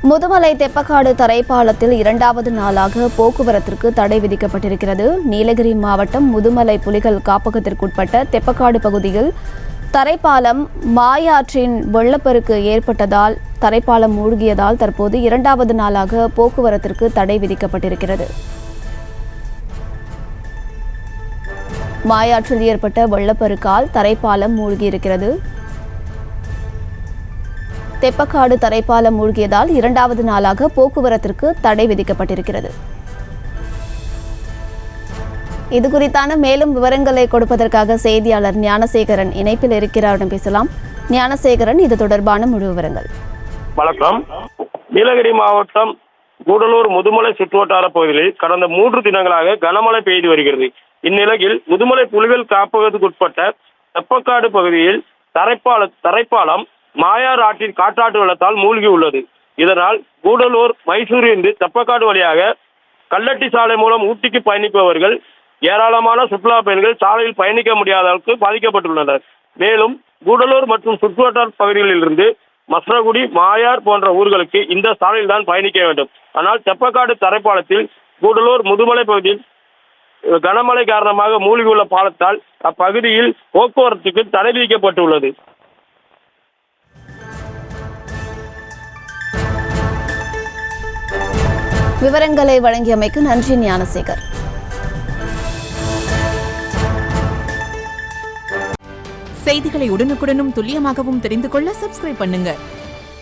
முதுமலை தெப்பக்காடு தரைப்பாலத்தில் இரண்டாவது நாளாக போக்குவரத்திற்கு தடை விதிக்கப்பட்டிருக்கிறது. நீலகிரி மாவட்டம் முதுமலை புலிகள் காப்பகத்திற்குட்பட்ட தெப்பக்காடு பகுதியில் தரைப்பாலம் மாயாற்றின் வெள்ளப்பெருக்கு ஏற்பட்டதால் தரைப்பாலம் மூழ்கியதால் தற்போது இரண்டாவது நாளாக போக்குவரத்திற்கு தடை விதிக்கப்பட்டிருக்கிறது. மாயாற்றில் ஏற்பட்ட வெள்ளப்பெருக்கால் தரைப்பாலம் மூழ்கியிருக்கிறது. தெப்பக்காடு தரைப்பாலம் மூழ்கியதால் இரண்டாவது நாளாக போக்குவரத்திற்கு தடை விதிக்கப்பட்டிருக்கிறது. இதுகுறித்தான மேலும் விவரங்களை கொடுப்பதற்காக செய்தியாளர் ஞானசேகரன் இணைப்பில் இருக்கிறார். பேசலாம். ஞானசேகரன், இது தொடர்பான முழு விவரங்கள். வணக்கம். நீலகிரி மாவட்டம் கூடலூர் முதுமலை சுற்றுவட்டார பகுதிகளில் கடந்த 3 தினங்களாக கனமழை பெய்து வருகிறது. இந்நிலையில் முதுமலை புலிகள் காப்பகத்துக்குட்பட்ட தெப்பக்காடு பகுதியில் தரைப்பாலம் மாயார் ஆற்றின் காற்றாற்று வெள்ளத்தால் மூழ்கி உள்ளது. இதனால் கூடலூர் மைசூர் இருந்து தெப்பக்காடு வழியாக கல்லட்டி சாலை மூலம் ஊட்டிக்கு பயணிப்பவர்கள் ஏராளமான சுற்றுலா பயணிகள் சாலையில் பயணிக்க முடியாத அளவுக்கு பாதிக்கப்பட்டுள்ளனர். மேலும் கூடலூர் மற்றும் சுற்றுவட்டார பகுதிகளில் இருந்து மஸ்ரகுடி, மாயார் போன்ற ஊர்களுக்கு இந்த சாலையில் தான் பயணிக்க வேண்டும். ஆனால் தெப்பக்காடு தரைப்பாலத்தில் கூடலூர் முதுமலை பகுதியில் கனமழை காரணமாக மூழ்கியுள்ள பாலத்தால் அப்பகுதியில் போக்குவரத்துக்கு தடை விதிக்கப்பட்டுள்ளது. விவரங்களை வழங்கியமைக்கு நன்றி ஞானசேகர். செய்திகளை உடனுக்குடனும் துல்லியமாகவும் தெரிந்து கொள்ள சப்ஸ்கிரைப் பண்ணுங்க.